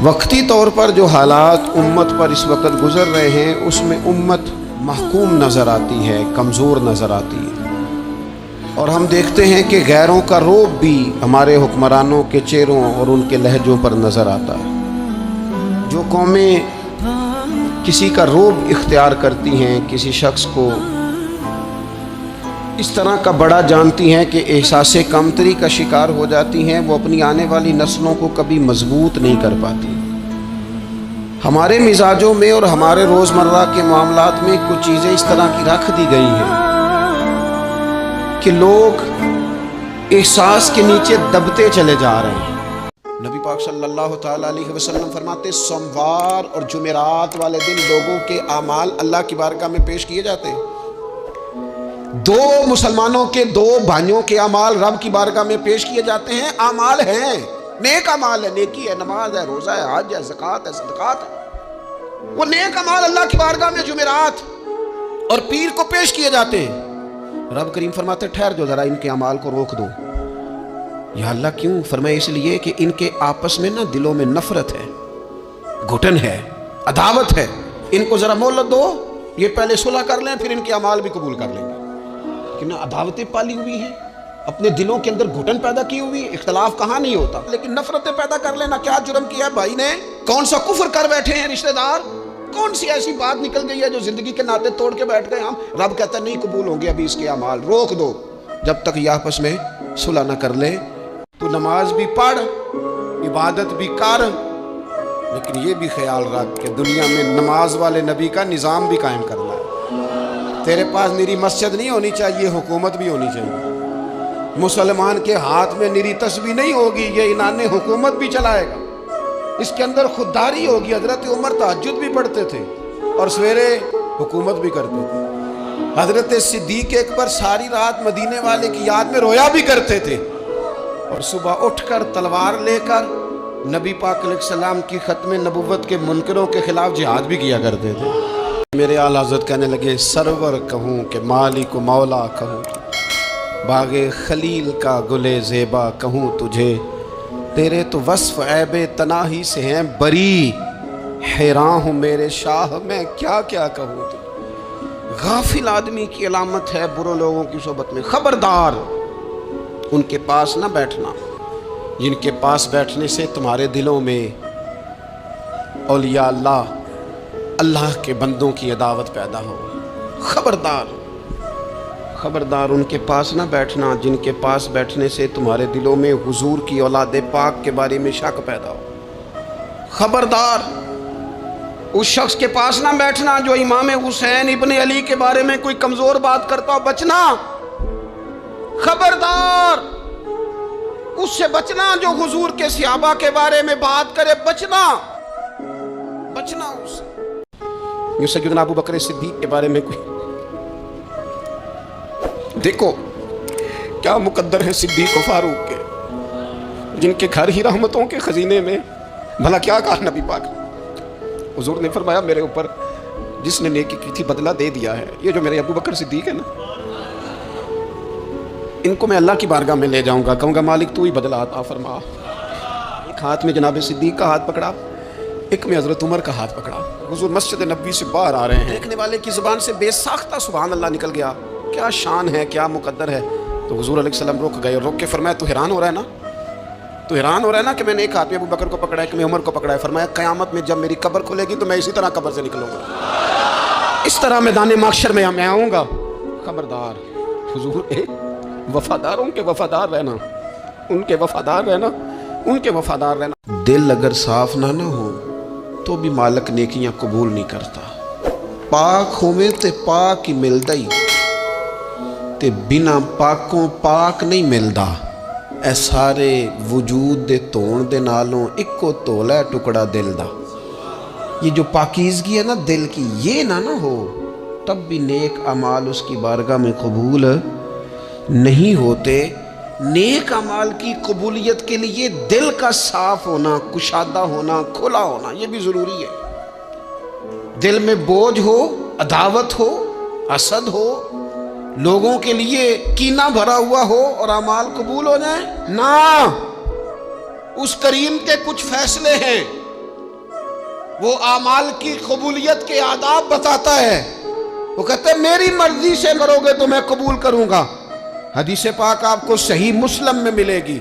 وقتی طور پر جو حالات امت پر اس وقت گزر رہے ہیں اس میں امت محکوم نظر آتی ہے، کمزور نظر آتی ہے، اور ہم دیکھتے ہیں کہ غیروں کا رعب بھی ہمارے حکمرانوں کے چہروں اور ان کے لہجوں پر نظر آتا ہے۔ جو قومیں کسی کا رعب اختیار کرتی ہیں، کسی شخص کو اس طرح کا بڑا جانتی ہیں کہ احساس کمتری کا شکار ہو جاتی ہیں، وہ اپنی آنے والی نسلوں کو کبھی مضبوط نہیں کر پاتی۔ ہمارے مزاجوں میں اور ہمارے روزمرہ کے معاملات میں کچھ چیزیں اس طرح کی رکھ دی گئی ہیں کہ لوگ احساس کے نیچے دبتے چلے جا رہے ہیں۔ نبی پاک صلی اللہ تعالیٰ علیہ وسلم فرماتے سوموار اور جمعرات والے دن لوگوں کے اعمال اللہ کی بارگاہ میں پیش کیے جاتے ہیں۔ دو مسلمانوں کے دو بھائیوں کے اعمال رب کی بارگاہ میں پیش کیے جاتے ہیں، اعمال ہیں، نیک اعمال ہے، نیکی ہے، نماز ہے، روزہ ہے، حج ہے، زکوٰۃ ہے، صدقات ہے، وہ نیک اعمال اللہ کی بارگاہ میں جمعرات اور پیر کو پیش کیے جاتے ہیں۔ رب کریم فرماتے ٹھہر جو ذرا ان کے اعمال کو روک دو۔ یا اللہ کیوں؟ فرمایا اس لیے کہ ان کے آپس میں نا دلوں میں نفرت ہے، گھٹن ہے، عداوت ہے، ان کو ذرا مہلت دو، یہ پہلے صلح کر لیں پھر ان کے اعمال بھی قبول کر لیں گے۔ کہ نہ عداوتیں پالی ہوئی ہیں، اپنے دلوں کے اندر گھٹن پیدا کی ہوئی، اختلاف کہاں نہیں ہوتا، لیکن نفرتیں پیدا کر لینا۔ کیا جرم کیا ہے بھائی نے؟ کون سا کفر کر بیٹھے ہیں رشتہ دار؟ کون سی ایسی بات نکل گئی ہے جو زندگی کے ناطے توڑ کے بیٹھ گئے ہم؟ رب کہتا ہے نہیں قبول ہوں گے ابھی اس کے اعمال، روک دو جب تک یہ آپس میں صلح نہ کر لے۔ تو نماز بھی پڑھ، عبادت بھی کر، لیکن یہ بھی خیال رکھ کہ دنیا میں نماز والے نبی کا نظام بھی قائم کرنا ہے۔ تیرے پاس نری مسجد نہیں ہونی چاہیے، حکومت بھی ہونی چاہیے۔ مسلمان کے ہاتھ میں نری تسبیح نہیں ہوگی، یہ انان حکومت بھی چلائے گا۔ اس کے اندر خودداری ہوگی۔ حضرت عمر تہجد بھی پڑھتے تھے اور سویرے حکومت بھی کرتے تھے۔ حضرت صدیق اکبر ساری رات مدینے والے کی یاد میں رویا بھی کرتے تھے اور صبح اٹھ کر تلوار لے کر نبی پاک علیہ السلام کی ختم نبوت کے منکروں کے خلاف جہاد بھی کیا کرتے تھے۔ میرے اعلیٰ حضرت کہنے لگے سرور کہوں کہ مالک و مولا کہوں، باغ خلیل کا گلے زیبا کہوں تجھے، تیرے تو وصف عیب تناہی سے ہیں بری، حیران ہوں میرے شاہ میں کیا کیا کہوں تجھے۔ غافل آدمی کی علامت ہے برے لوگوں کی صحبت میں۔ خبردار ان کے پاس نہ بیٹھنا جن کے پاس بیٹھنے سے تمہارے دلوں میں اولیاء اللہ کے بندوں کی عداوت پیدا ہو۔ خبردار خبردار ان کے پاس نہ بیٹھنا جن کے پاس بیٹھنے سے تمہارے دلوں میں حضور کی اولاد پاک کے بارے میں شک پیدا ہو۔ خبردار اس شخص کے پاس نہ بیٹھنا جو امام حسین ابن علی کے بارے میں کوئی کمزور بات کرتا ہو، بچنا۔ خبردار اس سے بچنا جو حضور کے صحابہ کے بارے میں بات کرے، بچنا اس سے۔ یہ سیدنا ابو بکر صدیق کے بارے میں کوئی دیکھو کیا مقدر ہے صدیق و فاروق کے، جن کے گھر ہی رحمتوں کے خزینے میں۔ بھلا کیا کہا نبی پاک؟ حضور نے فرمایا میرے اوپر جس نے نیکی کی تھی بدلہ دے دیا ہے۔ یہ جو میرے ابو بکر صدیق ہے نا، ان کو میں اللہ کی بارگاہ میں لے جاؤں گا، کہوں گا مالک تو ہی بدلہ عطا فرما۔ ایک ہاتھ میں جناب صدیق کا ہاتھ پکڑا، ایک میں حضرت عمر کا ہاتھ پکڑا۔ حضور مسجد نبوی سے باہر آ رہے ہیں، دیکھنے والے کی زبان سے بے ساختہ سبحان اللہ نکل گیا۔ کیا شان ہے، کیا مقدر ہے۔ تو حضور علیہ السلام رک گئے اور روک کے فرمایا تو حیران ہو رہا ہے نا، تو حیران ہو رہا ہے نا کہ میں نے ایک ہاتھ میں ابو بکر کو پکڑا ہے، ایک میں عمر کو پکڑا ہے۔ فرمایا قیامت میں جب میری قبر کھلے گی تو میں اسی طرح قبر سے نکلوں گا، اس طرح میدان محشر میں میں آؤں گا۔ خبردار حضور وفاداروں کے وفادار رہنا، ان کے وفادار رہنا، ان کے وفادار رہنا۔ دل اگر صاف نہ ہو تو بھی مالک نیکیاں قبول نہیں کرتا۔ پاک ہوئے تے پاک ہی ملدا ہی تے بنا پاکوں پاک نہیں ملدا۔ اے سارے وجود دے تون دے نالوں اکو تولا ٹکڑا دل دا۔ یہ جو پاکیزگی ہے نا دل کی، یہ نہ ہو تب بھی نیک اعمال اس کی بارگاہ میں قبول نہیں ہوتے۔ نیک اعمال کی قبولیت کے لیے دل کا صاف ہونا، کشادہ ہونا، کھلا ہونا یہ بھی ضروری ہے۔ دل میں بوجھ ہو، عداوت ہو، حسد ہو، لوگوں کے لیے کینہ بھرا ہوا ہو اور اعمال قبول ہو جائیں؟ نہ، اس کریم کے کچھ فیصلے ہیں وہ اعمال کی قبولیت کے آداب بتاتا ہے. وہ کہتے ہیں میری مرضی سے کرو گے تو میں قبول کروں گا. حدیث پاک آپ کو صحیح مسلم میں ملے گی.